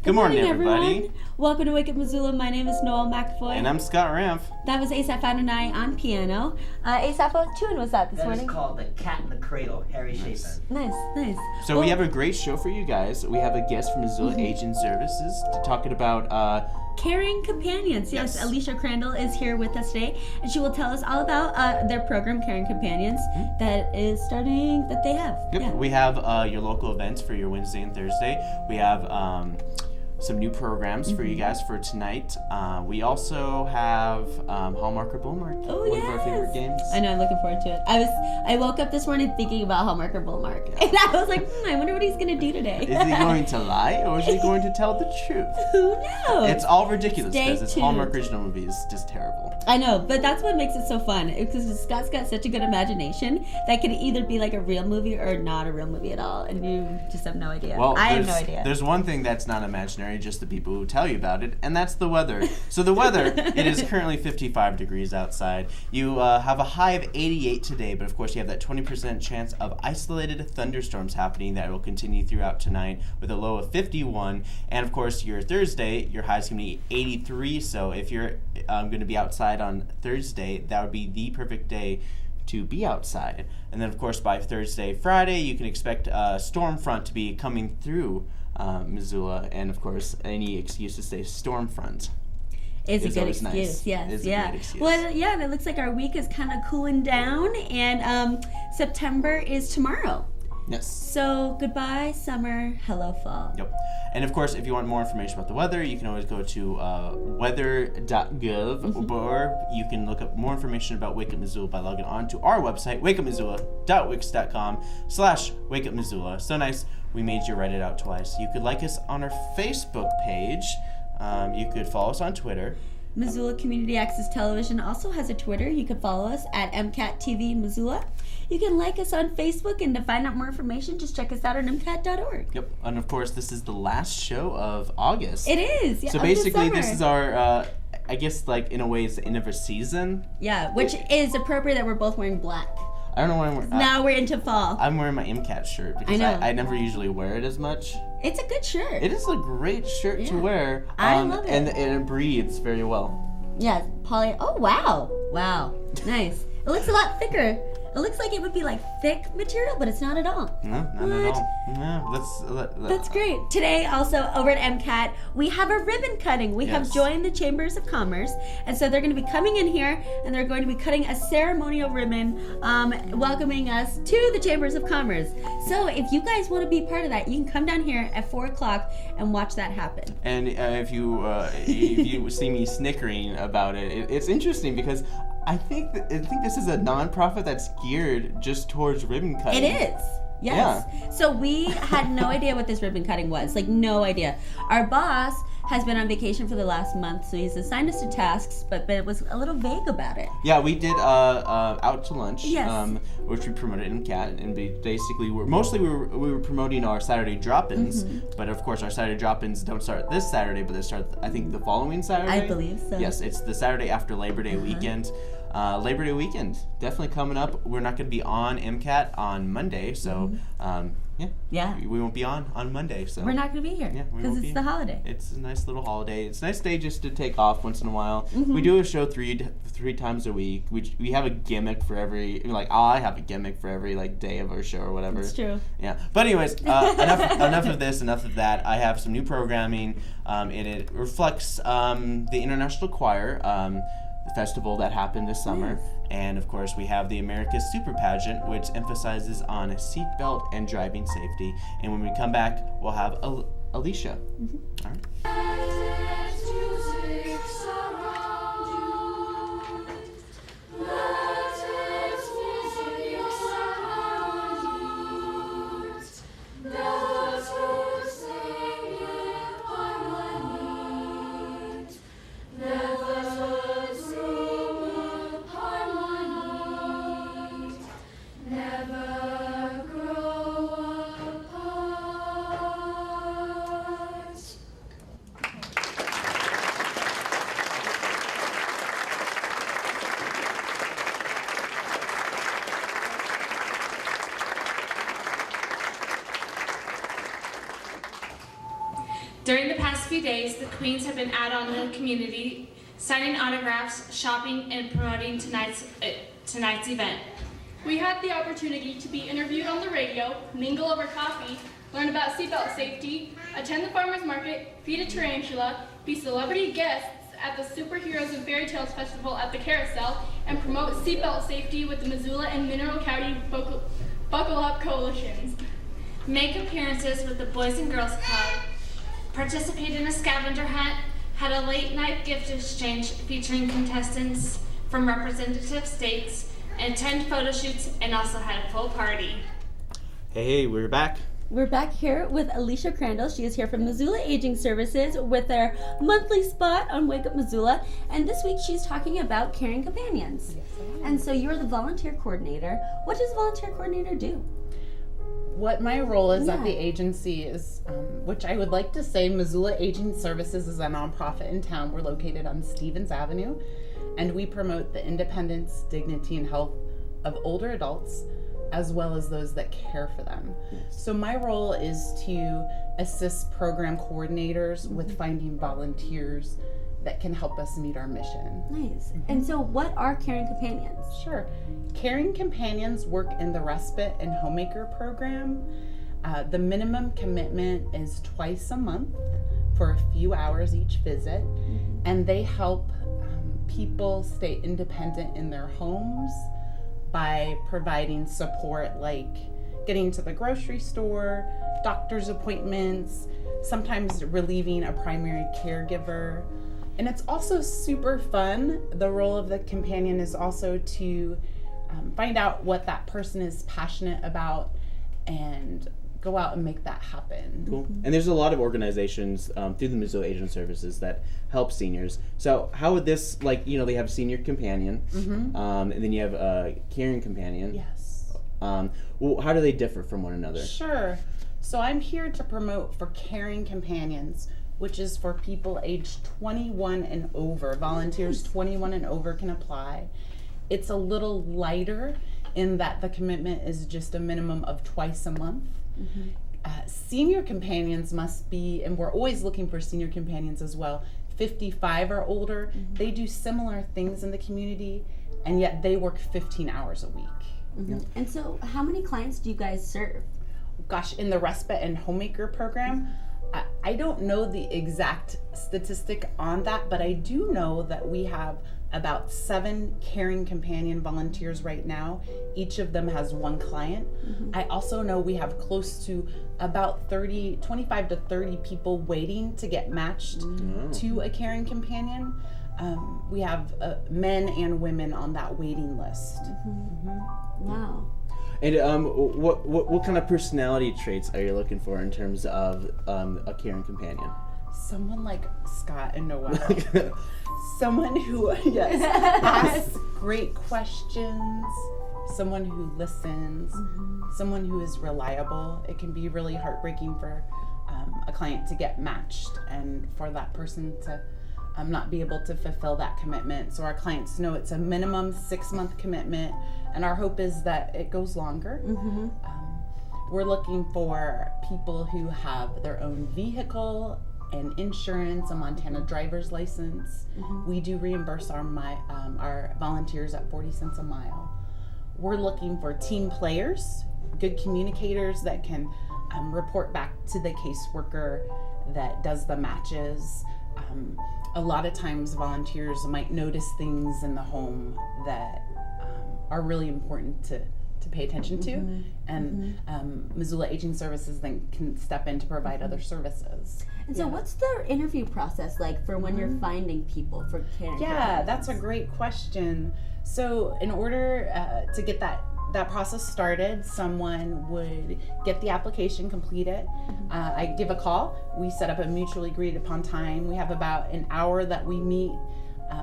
Good morning, everybody. Everyone. Welcome to Wake Up Missoula. My name is Noelle McAvoy. And I'm Scott Ramp. That was Asaph and Noelle on piano. Asaph, what tune was that this morning? That is called The Cat in the Cradle, Harry Chapin. Nice. So we have a great show for you guys. We have a guest from Missoula Aging Services talking about Caring Companions. Yes, Alicia Crandall is here with us today, and she will tell us all about their program, Caring Companions, that is starting, that they have. Yep. Yeah. We have your local events for your Wednesday and Thursday. We have some new programs for you guys for tonight. We also have Hallmark or Bullmark. Oh, one of our favorite games. I know, I'm looking forward to it. I woke up this morning thinking about Hallmark or Bullmark. And I was like, I wonder what he's going to do today. Is he going to lie or is he going to tell the truth? Who knows? It's all ridiculous because it's tuned. Hallmark original movies, just terrible. I know, but that's what makes it so fun. Because Scott's got such a good imagination that could either be like a real movie or not a real movie at all. And you just have no idea. Well, I have no idea. There's one thing that's not imaginary, just the people who tell you about it, and that's the weather. So the weather, it is currently 55 degrees outside. You have a high of 88 today, but of course you have that 20% chance of isolated thunderstorms happening that will continue throughout tonight with a low of 51. And of course your Thursday, your high is going to be 83. So if you're going to be outside on Thursday, that would be the perfect day to be outside. And then of course by Thursday, Friday, you can expect a storm front to be coming through Missoula, and of course any excuse to say storm front. It's a good excuse, nice. Yes, it's yeah. A great excuse. Well, yeah, and it looks like our week is kind of cooling down, and September is tomorrow. Yes. So goodbye summer, hello fall. Yep. And of course, if you want more information about the weather, you can always go to weather.gov, or you can look up more information about Wake Up Missoula by logging on to our website, wakeupmissoula.wix.com/wakeupmissoula. So nice, we made you write it out twice. You could like us on our Facebook page. You could follow us on Twitter. Missoula Community Access Television also has a Twitter. You can follow us at MCAT-TV Missoula. You can like us on Facebook, and to find out more information, just check us out on MCAT.org. Yep, and of course, this is the last show of August. It is. Yeah, so basically, this is our, I guess, like, in a way, it's the end of a season. Yeah, which is appropriate that we're both wearing black. I don't know why I'm wearing. Now we're into fall. I'm wearing my MCAT shirt because I never usually wear it as much. It's a good shirt. It is a great shirt to wear. I love it. And it breathes very well. Yeah, poly. Oh, wow. Nice. It looks a lot thicker. It looks like it would be like thick material, but it's not at all. No, not at all. No, that's great. Today, also over at MCAT, we have a ribbon cutting. We have joined the Chambers of Commerce, and so they're going to be coming in here, and they're going to be cutting a ceremonial ribbon, welcoming us to the Chambers of Commerce. So if you guys want to be part of that, you can come down here at 4:00 and watch that happen. And if you see me snickering about it, it's interesting because I think this is a nonprofit that's geared just towards ribbon cutting. It is. Yes. Yeah. So we had no idea what this ribbon cutting was. Like, no idea. Our boss has been on vacation for the last month, so he's assigned us to tasks, but it was a little vague about it. Yeah, we did out to lunch, yes. Which we promoted in CAT, and basically we were promoting our Saturday drop-ins, but of course our Saturday drop-ins don't start this Saturday, but they start I think the following Saturday. I believe so. Yes, it's the Saturday after Labor Day weekend. Labor Day weekend definitely coming up. We're not going to be on MCAT on Monday, so we won't be on Monday. So we're not going to be here because it's the holiday. It's a nice little holiday. It's a nice day just to take off once in a while. We do a show three times a week. We have a gimmick for every I have a gimmick for every day of our show or whatever. It's true. Yeah, but anyways, enough of this, enough of that. I have some new programming, and it reflects the International Choir. The festival that happened this summer. And of course we have the America's Super Pageant, which emphasizes on seatbelt and driving safety. And when we come back, we'll have Alicia. All right. During the past few days, the queens have been out on the community, signing autographs, shopping, and promoting tonight's event. We had the opportunity to be interviewed on the radio, mingle over coffee, learn about seatbelt safety, attend the farmers market, feed a tarantula, be celebrity guests at the Superheroes and Fairy Tales Festival at the Carousel, and promote seatbelt safety with the Missoula and Mineral County Buckle Up coalitions. Make appearances with the Boys and Girls Club, participate in a scavenger hunt, had a late night gift exchange featuring contestants from representative states, and attend photo shoots, and also had a full party. Hey, we're back. We're back here with Alicia Crandall. She is here from Missoula Aging Services with their monthly spot on Wake Up Missoula. And this week she's talking about caring companions. Yes, I am. And so you're the volunteer coordinator. What does volunteer coordinator do? What my role is at Yeah. the agency is, which I would like to say, Missoula Aging Services is a nonprofit in town. We're located on Stevens Avenue, and we promote the independence, dignity, and health of older adults, as well as those that care for them. So my role is to assist program coordinators with finding volunteers that can help us meet our mission. Nice. And so what are caring companions? Sure. Caring companions work in the respite and homemaker program. The minimum commitment is twice a month for a few hours each visit, and they help people stay independent in their homes by providing support like getting to the grocery store, doctor's appointments, sometimes relieving a primary caregiver. And it's also super fun. The role of the companion is also to find out what that person is passionate about and go out and make that happen. Cool. And there's a lot of organizations through the Missoula Aging Services that help seniors. So how would this, like, you know, they have senior companion, and then you have a caring companion. Yes. Well, how do they differ from one another? Sure. So I'm here to promote for caring companions, which is for people aged 21 and over. Volunteers 21 and over can apply. It's a little lighter in that the commitment is just a minimum of twice a month. Senior companions must be, and we're always looking for senior companions as well, 55 or older. They do similar things in the community, and yet they work 15 hours a week. And so how many clients do you guys serve? Gosh, in the respite and homemaker program, I don't know the exact statistic on that, but I do know that we have about 7 caring companion volunteers right now. Each of them has 1 client. I also know we have close to about 25 to 30 people waiting to get matched to a caring companion. We have men and women on that waiting list. Wow. And what kind of personality traits are you looking for in terms of a caring companion? Someone like Scott and Noelle. Someone who asks great questions, someone who listens, someone who is reliable. It can be really heartbreaking for a client to get matched and for that person to not be able to fulfill that commitment. So our clients know it's a minimum 6-month commitment, and our hope is that it goes longer. We're looking for people who have their own vehicle and insurance, a Montana driver's license. We do reimburse our volunteers at 40 cents a mile. We're looking for team players, good communicators that can report back to the caseworker that does the matches. A lot of times volunteers might notice things in the home that are really important to pay attention to, and Missoula Aging Services then can step in to provide other services. And so what's the interview process like for when you're finding people for caring? Yeah, that's a great question. So in order to get that process started, someone would get the application completed. I give a call. We set up a mutually agreed upon time. We have about an hour that we meet.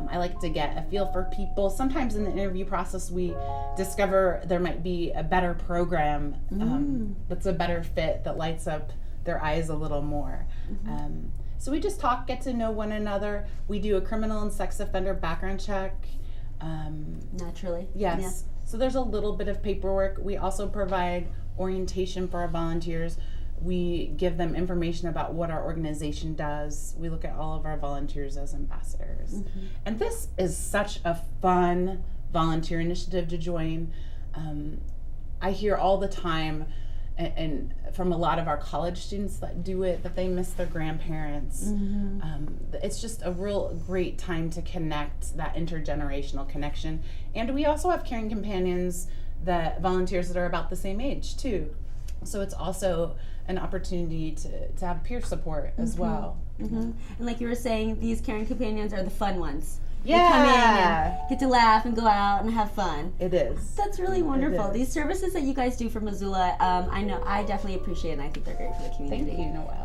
I like to get a feel for people. Sometimes in the interview process, we discover there might be a better program that's a better fit, that lights up their eyes a little more. So we just talk, get to know one another. We do a criminal and sex offender background check. Naturally. Yes. So there's a little bit of paperwork. We also provide orientation for our volunteers. We give them information about what our organization does. We look at all of our volunteers as ambassadors. And this is such a fun volunteer initiative to join. I hear all the time, and from a lot of our college students that do it, that they miss their grandparents. It's just a real great time to connect, that intergenerational connection. And we also have caring companions, that volunteers that are about the same age too. So it's also an opportunity to have peer support as well. And like you were saying, these caring companions are the fun ones. Yeah. They come in and get to laugh and go out and have fun. It is. That's really wonderful. is. These services that you guys do for Missoula, I know I definitely appreciate it, and I think they're great for the community. Thank you, Noelle.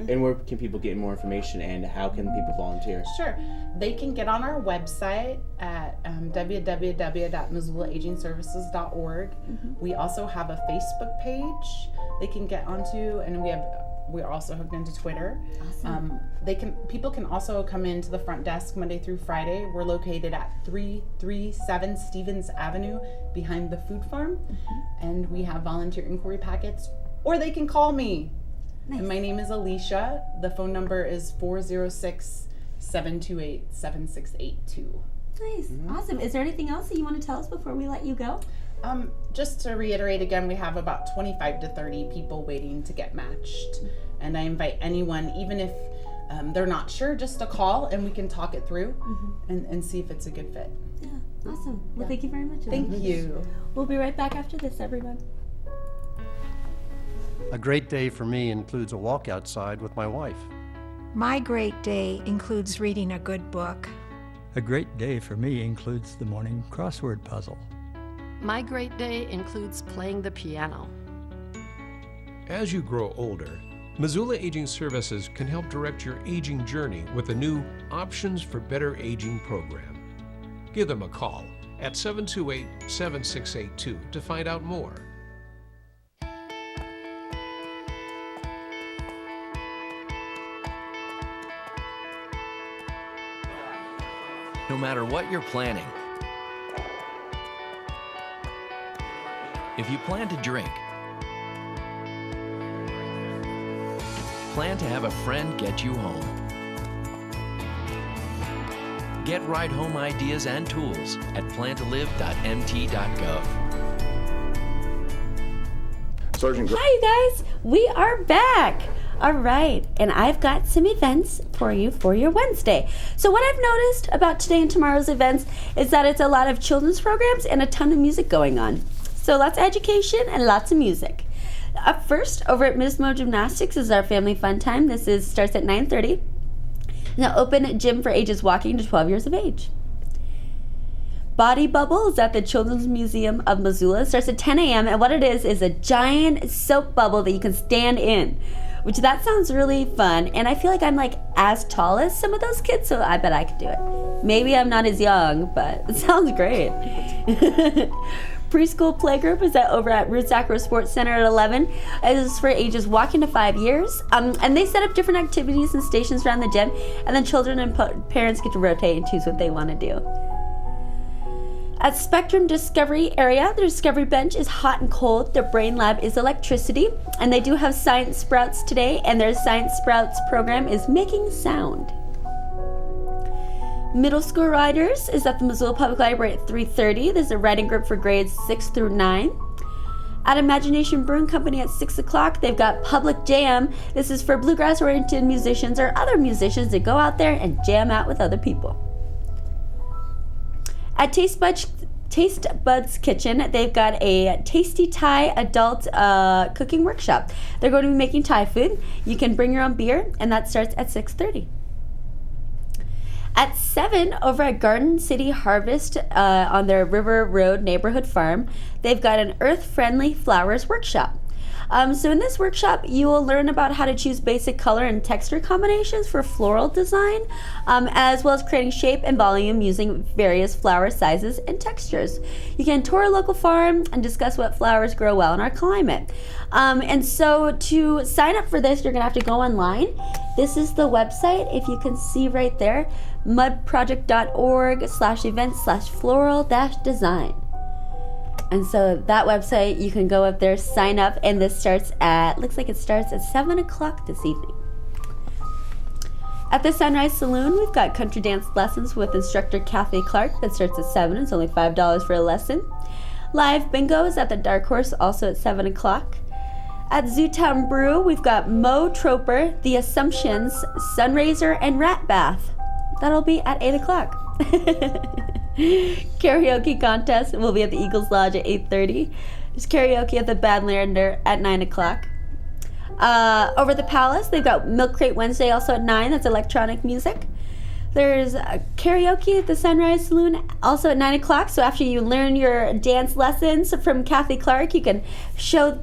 And where can people get more information, and how can people volunteer? Sure. They can get on our website at www.missoulaagingservices.org. We also have a Facebook page they can get onto, and we're also hooked into Twitter. Awesome. People can also come into the front desk Monday through Friday. We're located at 337 Stevens Avenue behind the food farm. And we have volunteer inquiry packets, or they can call me. Nice. And my name is Alicia. The phone number is 406-728-7682. Nice. Awesome. Is there anything else that you want to tell us before we let you go? Just to reiterate again, we have about 25 to 30 people waiting to get matched. And I invite anyone, even if they're not sure, just to call and we can talk it through and see if it's a good fit. Yeah. Awesome. Well, thank you very much. Thank you. We'll be right back after this, everyone. A great day for me includes a walk outside with my wife. My great day includes reading a good book. A great day for me includes the morning crossword puzzle. My great day includes playing the piano. As you grow older, Missoula Aging Services can help direct your aging journey with a new Options for Better Aging program. Give them a call at 728-7682 to find out more. No matter what you're planning, if you plan to drink, plan to have a friend get you home. Get ride home ideas and tools at plantolive.mt.gov. Sergeant. Hi, you guys. We are back. All right, and I've got some events for you for your Wednesday. So what I've noticed about today and tomorrow's events is that it's a lot of children's programs and a ton of music going on. So lots of education and lots of music. Up first, over at Mismo Gymnastics is our family fun time. This starts at 9:30. Now open gym for ages walking to 12 years of age. Body Bubble is at the Children's Museum of Missoula. It starts at 10 a.m. and what it is a giant soap bubble that you can stand in, which that sounds really fun. And I feel like I'm like as tall as some of those kids, so I bet I could do it. Maybe I'm not as young, but it sounds great. Preschool playgroup is over at Roots Acro Sports Center at 11. It is for ages walking to 5 years. And they set up different activities and stations around the gym, and then children and parents get to rotate and choose what they want to do. At Spectrum Discovery area, the Discovery Bench is hot and cold. Their Brain Lab is electricity. And they do have Science Sprouts today, and their Science Sprouts program is making sound. Middle School Riders is at the Missoula Public Library at 3:30. There's a writing group for grades 6 through 9. At Imagination Brewing Company at 6 o'clock, they've got Public Jam. This is for bluegrass-oriented musicians or other musicians that go out there and jam out with other people. At Taste Buds Kitchen, they've got a Tasty Thai adult cooking workshop. They're going to be making Thai food. You can bring your own beer, and that starts at 6:30. At 7, over at Garden City Harvest on their River Road neighborhood farm, they've got an earth-friendly flowers workshop. So in this workshop, you will learn about how to choose basic color and texture combinations for floral design, as well as creating shape and volume using various flower sizes and textures. You can tour a local farm and discuss what flowers grow well in our climate. And so to sign up for this, you're going to have to go online. This is the website, if you can see right there, mudproject.org/events/floral-design. And so that website, you can go up there, sign up, and this starts at, looks like it starts at 7 o'clock this evening. At the Sunrise Saloon, we've got country dance lessons with instructor Kathy Clark that starts at 7. It's only $5 for a lesson. Live bingo is at the Dark Horse, also at 7 o'clock. At Zootown Brew, we've got Mo Troper, The Assumptions, Sunraiser, and Rat Bath. That'll be at 8 o'clock. Karaoke contest will be at the Eagles Lodge at 8:30. There's karaoke at the Badlander at 9 o'clock. Over at the Palace, they've got Milk Crate Wednesday also at 9. That's electronic music. There's karaoke at the Sunrise Saloon also at 9 o'clock. So after you learn your dance lessons from Kathy Clark, you can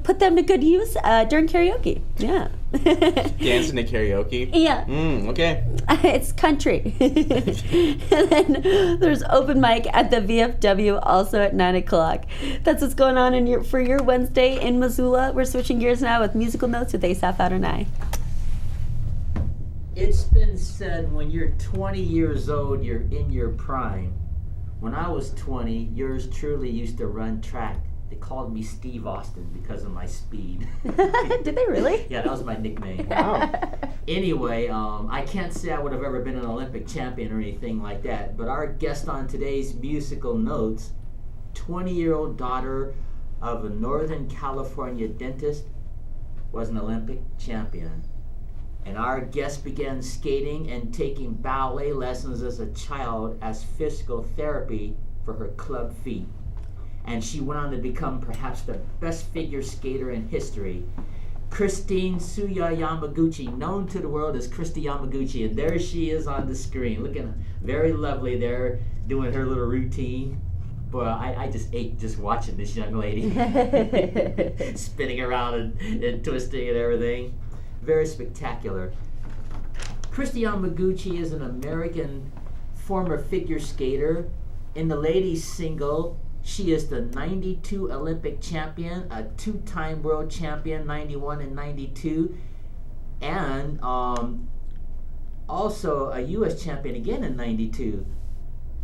put them to good use during karaoke. Yeah. Dancing to karaoke? Yeah. Okay. It's country. And then there's open mic at the VFW also at 9 o'clock. That's what's going on for your Wednesday in Missoula. We're switching gears now with musical notes with Asaph Adonai. It's been said when you're 20 years old, you're in your prime. When I was 20, yours truly used to run track. They called me Steve Austin because of my speed. Did they really? Yeah, that was my nickname. Wow. Anyway, I can't say I would have ever been an Olympic champion or anything like that, but our guest on today's musical notes, 20-year-old daughter of a Northern California dentist, was an Olympic champion. And our guest began skating and taking ballet lessons as a child as physical therapy for her club feet. And she went on to become perhaps the best figure skater in history. Kristi Yamaguchi, known to the world as Kristi Yamaguchi, and there she is on the screen, looking very lovely there, doing her little routine. Boy, I just ate just watching this young lady spinning around and twisting and everything. Very spectacular. Kristi Yamaguchi is an American former figure skater. In the ladies single, she is the 92 Olympic champion, a 2-time world champion, 91 and 92, and also a U.S. champion again in 92.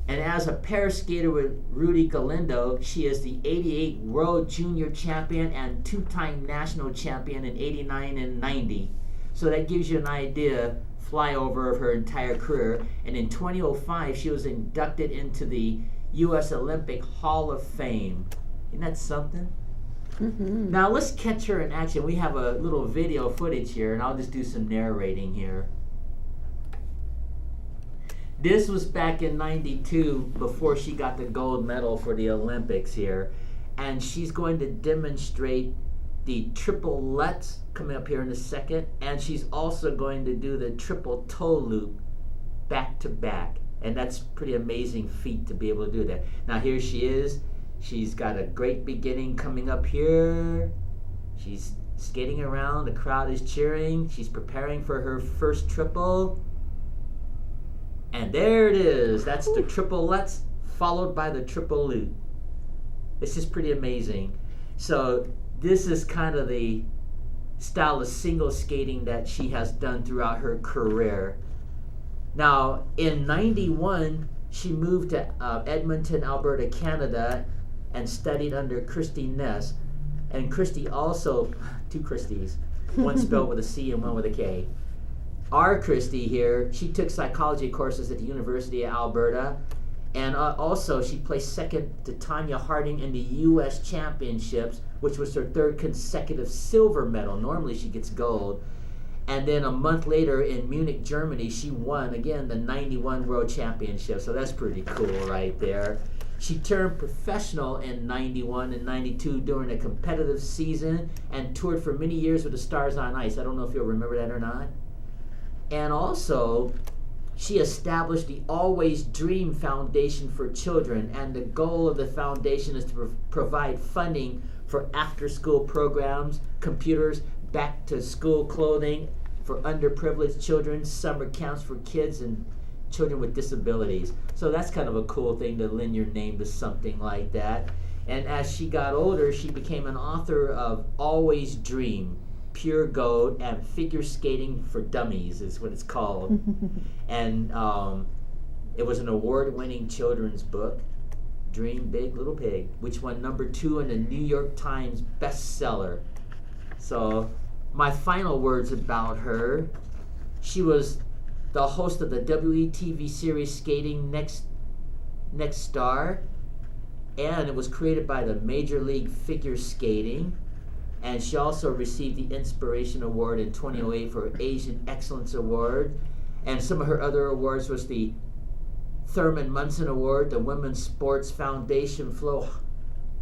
And as a pair skater with Rudy Galindo, she is the 88 World Junior Champion and 2-time National Champion in 89 and 90. So that gives you an idea, flyover of her entire career. And in 2005, she was inducted into the U.S. Olympic Hall of Fame. Isn't that something? Mm-hmm. Now let's catch her in action. We have a little video footage here, and I'll just do some narrating here. This was back in 92 before she got the gold medal for the Olympics here. And she's going to demonstrate the triple Lutz coming up here in a second. And she's also going to do the triple toe loop back to back. And that's pretty amazing feat to be able to do that. Now here she is. She's got a great beginning coming up here. She's skating around. The crowd is cheering. She's preparing for her first triple. And there it is. That's the triple Lutz followed by the triple loop. It's just pretty amazing. So this is kind of the style of single skating that she has done throughout her career. Now, in 91, she moved to Edmonton, Alberta, Canada, and studied under Kristi Ness. And Kristi also, 2 Kristis, one spelled with a C and one with a K. Our Kristi here, she took psychology courses at the University of Alberta, and also she placed second to Tanya Harding in the U.S. Championships, which was her 3rd consecutive silver medal. Normally she gets gold. And then a month later in Munich, Germany, she won, again, the 91 World Championship. So that's pretty cool right there. She turned professional in 91 and 92 during a competitive season and toured for many years with the Stars on Ice. I don't know if you'll remember that or not. And also, she established the Always Dream Foundation for Children, and the goal of the foundation is to provide funding for after-school programs, computers, back-to-school clothing for underprivileged children, summer camps for kids and children with disabilities. So that's kind of a cool thing to lend your name to something like that. And as she got older, she became an author of Always Dream, Pure Gold, and Figure Skating for Dummies is what it's called. And it was an award-winning children's book. Dream Big Little Pig, which won #2 in the New York Times bestseller. So my final words about her, she was the host of the WETV series Skating Next Star, and it was created by the Major League Figure Skating. And she also received the Inspiration Award in 2008 for Asian Excellence Award. And some of her other awards was the Thurman Munson Award, the Women's Sports Foundation Flo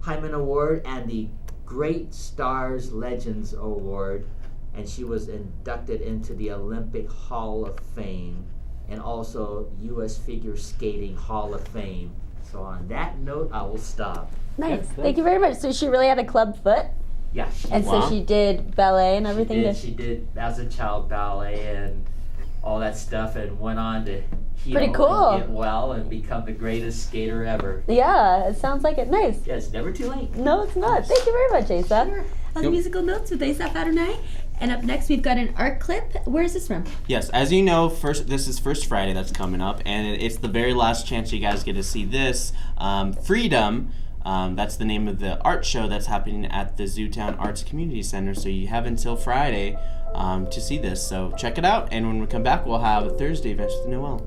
Hyman Award, and the Great Stars Legends Award. And she was inducted into the Olympic Hall of Fame and also U.S. Figure Skating Hall of Fame. So on that note, I will stop. Nice. Thank you very much. So she really had a club foot? Yeah. So she did ballet and everything? She did as a child ballet and all that stuff, and went on to heal Pretty cool. and get well and become the greatest skater ever. Yeah, it sounds like it. Nice. Yeah, it's never too late. No, it's not. Thank you very much, Asaph. Sure. On the musical notes with Asaph Adonai. And up next, we've got an art clip. Where is this from? Yes, as you know, this is First Friday that's coming up, and it's the very last chance you guys get to see this. Freedom, that's the name of the art show that's happening at the Zootown Arts Community Center, so you have until Friday to see this. So check it out, and when we come back, we'll have a Thursday event with Noelle.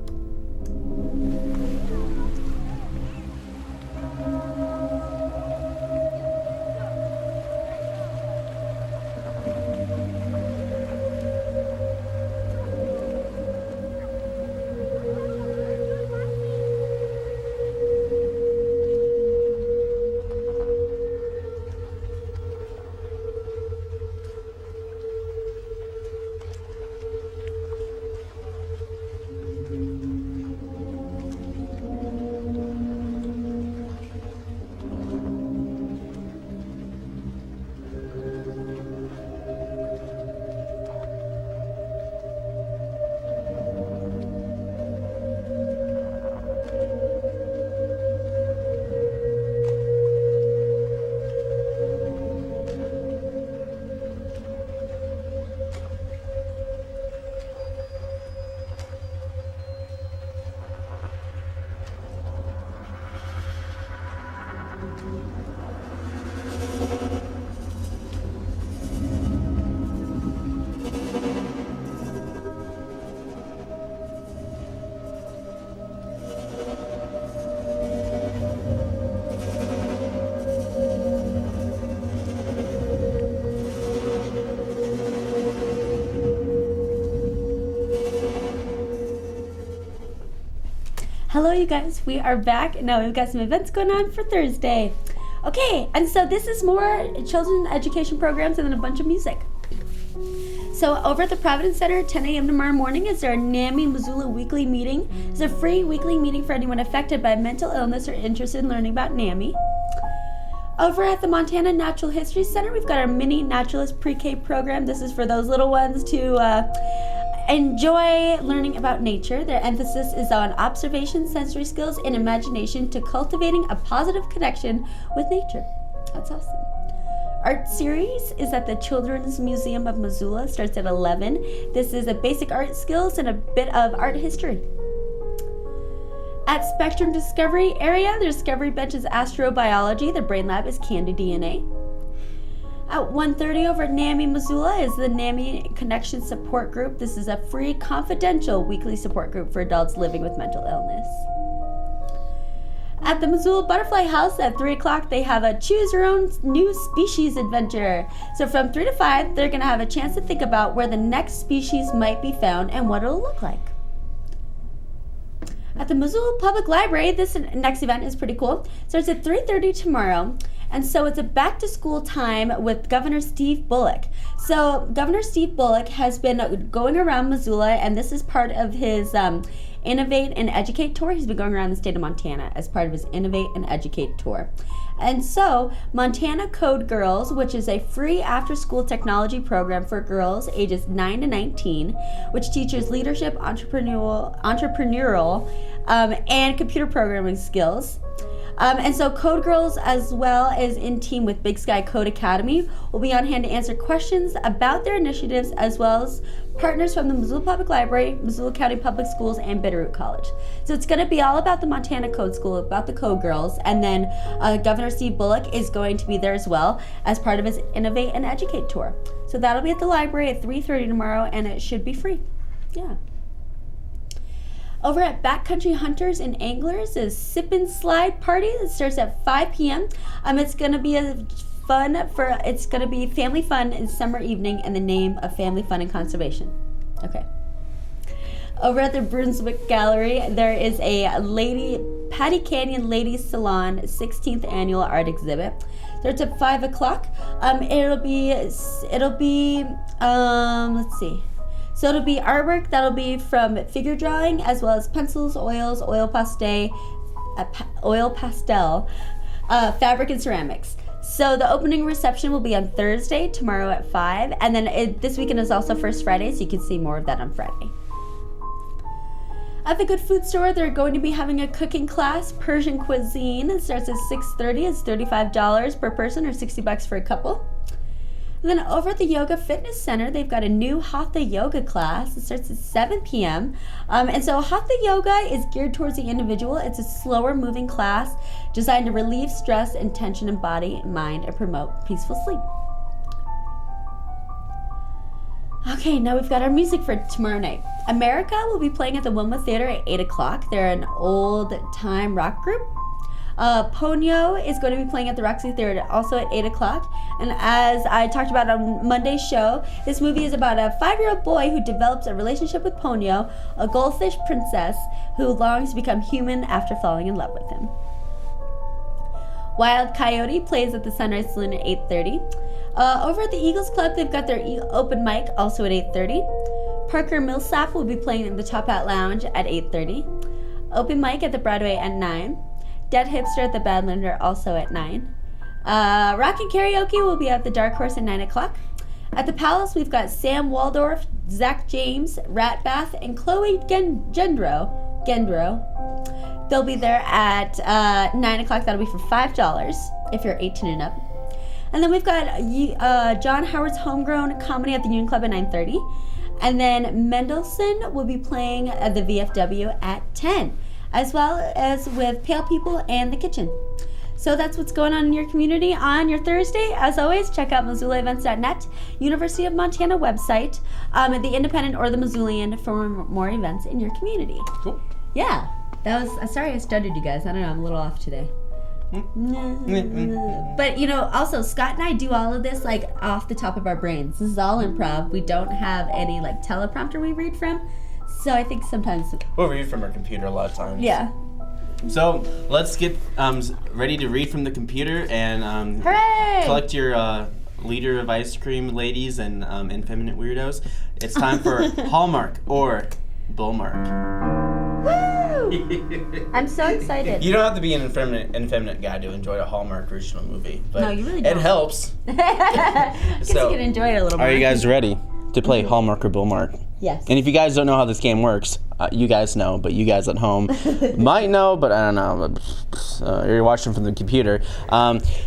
Hello, you guys. We are back. Now we've got some events going on for Thursday. Okay, and so this is more children's education programs and then a bunch of music. So over at the Providence Center at 10 a.m. tomorrow morning is our NAMI Missoula weekly meeting. It's a free weekly meeting for anyone affected by mental illness or interested in learning about NAMI. Over at the Montana Natural History Center, we've got our mini naturalist pre-K program. This is for those little ones to enjoy learning about nature. Their emphasis is on observation, sensory skills, and imagination to cultivating a positive connection with nature. That's awesome. Art series is at the Children's Museum of Missoula. Starts at 11. This is a basic art skills and a bit of art history. At Spectrum Discovery area, the Discovery Bench is astrobiology. The Brain Lab is Candy DNA. At 1:30 over at NAMI Missoula is the NAMI Connection Support Group. This is a free, confidential weekly support group for adults living with mental illness. At the Missoula Butterfly House at 3 o'clock, they have a Choose Your Own New Species adventure. So from 3 to 5, they're going to have a chance to think about where the next species might be found and what it'll look like. At the Missoula Public Library, this next event is pretty cool. Starts at 3:30 tomorrow. And so it's a back to school time with Governor Steve Bullock. So Governor Steve Bullock has been going around Missoula, and this is part of his Innovate and Educate tour. He's been going around the state of Montana as part of his Innovate and Educate tour. And so Montana Code Girls, which is a free after-school technology program for girls ages 9 to 19, which teaches leadership, entrepreneurial and computer programming skills. And so Code Girls, as well as in team with Big Sky Code Academy, will be on hand to answer questions about their initiatives, as well as partners from the Missoula Public Library, Missoula County Public Schools, and Bitterroot College. So it's going to be all about the Montana Code School, about the Code Girls, and then Governor Steve Bullock is going to be there as well as part of his Innovate and Educate tour. So that'll be at the library at 3:30 tomorrow, and it should be free. Yeah. Over at Backcountry Hunters and Anglers is Sip and Slide Party. It starts at 5 p.m. It's going to be it's going to be family fun and summer evening in the name of family fun and conservation. Okay. Over at the Brunswick Gallery, there is a Patty Canyon Ladies Salon 16th annual art exhibit. Starts at 5 o'clock. It'll be let's see. So it'll be artwork that'll be from figure drawing, as well as pencils, oils, oil pastel, fabric, and ceramics. So the opening reception will be on Thursday, tomorrow at 5, and then this weekend is also First Friday, so you can see more of that on Friday. At the Good Food Store, they're going to be having a cooking class, Persian cuisine. It starts at 6:30. It's $35 per person, or $60 for a couple. And then over at the Yoga Fitness Center, they've got a new Hatha Yoga class. It starts at 7 p.m. And so Hatha Yoga is geared towards the individual. It's a slower moving class designed to relieve stress and tension in body and mind and promote peaceful sleep. Okay, now we've got our music for tomorrow night. America will be playing at the Wilma Theater at 8 o'clock. They're an old-time rock group. Ponyo is going to be playing at the Roxy Theater also at 8 o'clock. And as I talked about on Monday's show, this movie is about a 5-year-old boy who develops a relationship with Ponyo, a goldfish princess who longs to become human after falling in love with him. Wild Coyote plays at the Sunrise Saloon at 8:30. Over at the Eagles Club, they've got their open mic also at 8:30. Parker Millsap will be playing in the Top Hat Lounge at 8:30. Open mic at the Broadway at 9. Dead Hipster at the Badlander also at 9. Rockin' Karaoke will be at the Dark Horse at 9 o'clock. At the Palace, we've got Sam Waldorf, Zach James, Rat Bath, and Chloe Gendro. They'll be there at 9 o'clock. That'll be for $5 if you're 18 and up. And then we've got John Howard's Homegrown Comedy at the Union Club at 9:30. And then Mendelssohn will be playing at the VFW at 10, as well as with Pale People and The Kitchen. So that's what's going on in your community on your Thursday. As always, check out MissoulaEvents.net, University of Montana website, the Independent or the Missoulian for more events in your community. Cool. Yeah, that was, sorry I stuttered, you guys. I don't know, I'm a little off today. But also Scott and I do all of this like off the top of our brains. This is all improv. We don't have any like teleprompter we read from. So I think sometimes we'll read from our computer a lot of times. Yeah. So let's get ready to read from the computer and hooray! Collect your liter of ice cream, ladies and effeminate weirdos. It's time for Hallmark or Bullmark. Woo! I'm so excited. You don't have to be an effeminate guy to enjoy a Hallmark original movie, but no, you really don't. It helps. Guess you can enjoy it a little more. Are you guys ready to play Hallmark or Bullmark? Yes. And if you guys don't know how this game works, you guys know, but you guys at home might know, but I don't know. You're watching from the computer.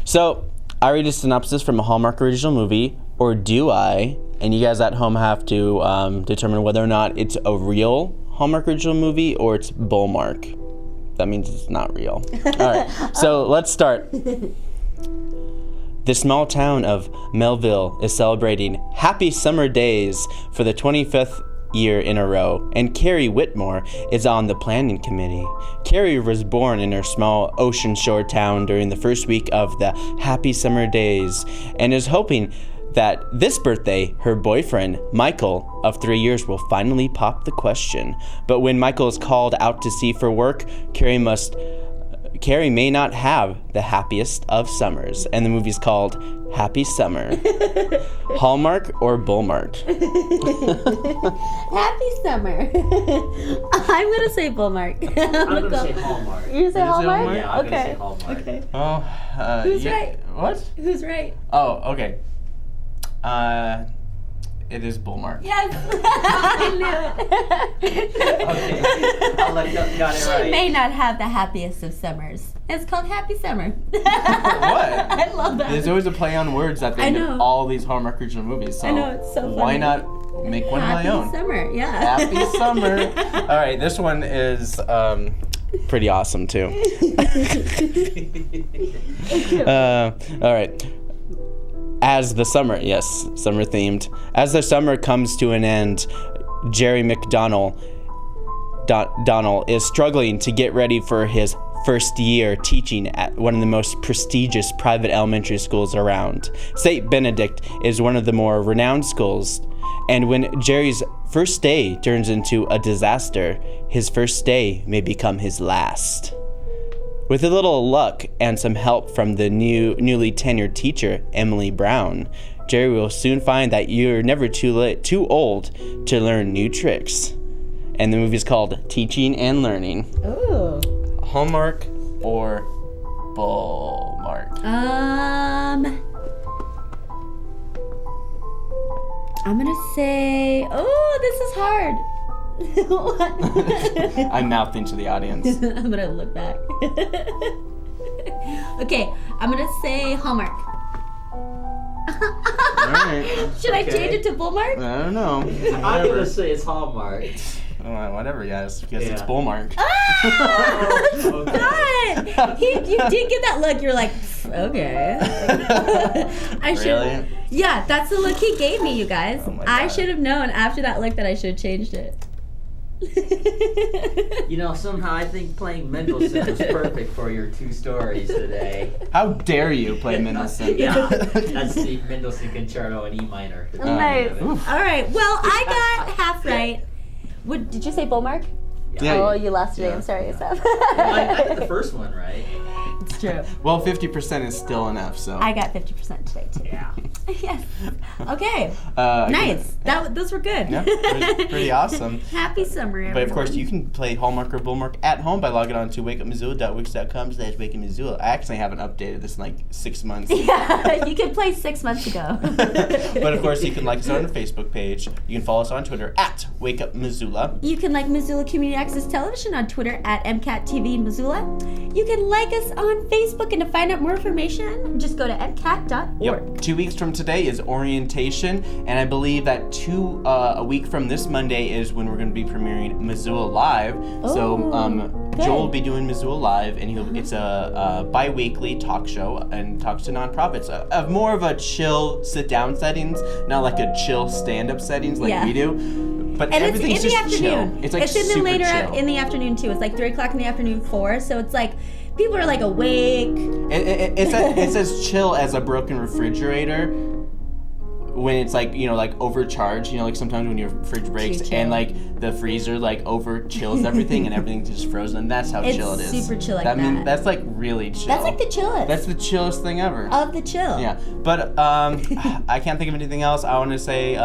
So I read a synopsis from a Hallmark original movie, or do I? And you guys at home have to determine whether or not it's a real Hallmark original movie or it's Bullmark. That means it's not real. All right, so let's start. The small town of Melville is celebrating Happy Summer Days for the 25th year in a row, and Carrie Whitmore is on the planning committee. Carrie was born in her small ocean shore town during the first week of the Happy Summer Days and is hoping that this birthday, her boyfriend, Michael, of 3 years, will finally pop the question. But when Michael is called out to sea for work, Carrie may not have the happiest of summers. And the movie's called Happy Summer. Hallmark or Bullmark? Happy Summer. I'm going to say Bullmark. I'm going to say Hallmark. You're going to say Hallmark? Yeah, I'm going to say Hallmark. Okay. Oh, who's right? What? Who's right? Oh, okay. It is Bullmark. Yes! I knew it. Okay, I'll let you got it She right. may not have the happiest of summers. It's called Happy Summer. What? I love that. There's always a play on words at the end of know. all these Hallmark original movies. So I know, it's so funny. why not make one of my own? Happy Summer, yeah. Happy Summer. All right, this one is pretty awesome too. All right. As the summer, yes, summer themed. As the summer comes to an end, Jerry McDonnell is struggling to get ready for his first year teaching at one of the most prestigious private elementary schools around. St. Benedict is one of the more renowned schools, and when Jerry's first day turns into a disaster, his first day may become his last. With a little luck and some help from the newly tenured teacher, Emily Brown, Jerry will soon find that you're never too old to learn new tricks. And the movie is called Teaching and Learning. Ooh. Hallmark or Bullmark? I'm gonna say, this is hard. I'm mouthing to the audience. I'm gonna look back. Okay, I'm gonna say Hallmark. Alright. Should I change it to Bullmark? I don't know. I'm gonna say it's Hallmark. Whatever, yes, because it's Yeah. Bullmark. God! You did get that look. You're like, okay. I should. Really? Yeah, that's the look he gave me, you guys. Oh my I God. should have known after that look that I should have changed it. You know, somehow I think playing Mendelssohn was perfect for your two stories today. How dare you play Mendelssohn? Yeah, that's the Mendelssohn Concerto in E minor. Nice. Oof. All right. Well, I got half right. Did you say Bullmark? Yeah. Oh, you lost today. Yeah. I'm sorry, Asaph. I got the first one right. It's true. Well, 50% is still enough, so. I got 50% today too. Yeah. Yes. Okay. I Nice. Those were good. Yeah, it was pretty awesome. Happy summer, everyone. But of course, you can play Hallmark or Bullmark at home by logging on to wakeupmissoula.wix.com/wakeupmissoula. I actually haven't updated this in like 6 months. Yeah, you can play 6 months ago. But of course, you can like us on our Facebook page. You can follow us on Twitter at wakeupmissoula. You can like Missoula Community Access Television on Twitter at MCATTV Missoula. You can like us on Facebook, and to find out more information, just go to mcat.org. Yep. 2 weeks from today is orientation, and I believe that a week from this Monday is when we're going to be premiering Missoula Live. So Joel will be doing Missoula Live, and it's a bi-weekly talk show and talks to nonprofits of more of a chill sit-down settings, not like a chill stand-up settings like we do. But And it's everything's in the just afternoon. chill. It's like in the super later chill. in the afternoon too. It's like 3 o'clock in the afternoon, 4. So it's like people are like awake. It's as chill as a broken refrigerator when it's like, like overcharged, like sometimes when your fridge breaks and like the freezer like over chills everything and everything's just frozen. That's how chill it is. It's super chill like that. that. That's like really chill. That's like the chillest. That's the chillest thing ever. Of the chill. Yeah, but I can't think of anything else. I want to say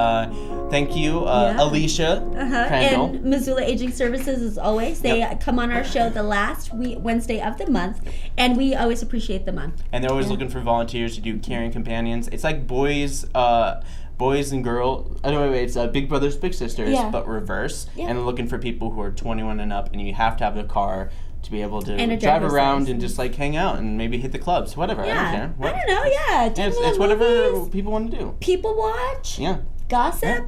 thank you, Alicia Crandall. And Missoula Aging Services, as always, they come on our show the last Wednesday of the month, and we always appreciate them on. And they're always looking for volunteers to do caring companions. It's like boys and girls. It's Big Brothers Big Sisters, but reverse. Yeah. And they're looking for people who are 21 and up, and you have to have a car to be able to And a drive driver's around license. and just like hang out and maybe hit the clubs, whatever. Yeah. I don't care. I don't know. Yeah. Do It's little whatever movies, people want to do. people watch. Yeah. Gossip.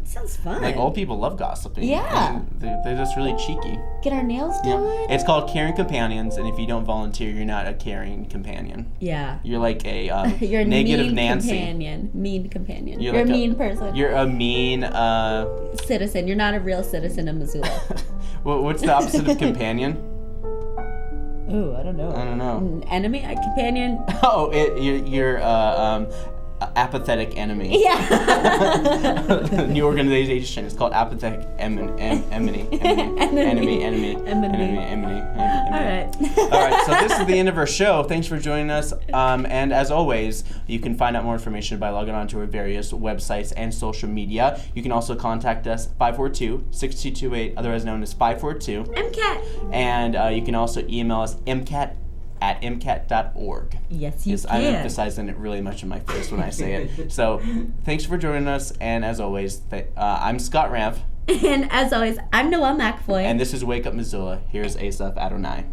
Sounds fun. Like old people love gossiping. Yeah. And they're just really cheeky. Get our nails done. It's called Caring Companions, and if you don't volunteer, you're not a caring companion. Yeah. You're like a You're a negative mean Nancy. companion. Mean companion. You're You're like a mean person. You're a mean. Citizen. You're not a real citizen of Missoula. What's the opposite of companion? Ooh, I don't know. I don't know. An enemy? A companion? Oh, you're apathetic enemy. Yeah. New organization. It's called apathetic enemy. Enemy. All right. All right. So this is the end of our show. Thanks for joining us. And as always, you can find out more information by logging on to our various websites and social media. You can also contact us 542-6228, otherwise known as 542. MCAT. And you can also email us mcat@mcat.org. at MCAT.org. Yes, you Yes, can. I'm emphasizing it really much in my face when I say it. So thanks for joining us, and as always, I'm Scott Ramp. And as always, I'm Noelle McFoy. And this is Wake Up Missoula. Here's Asaph Adonai.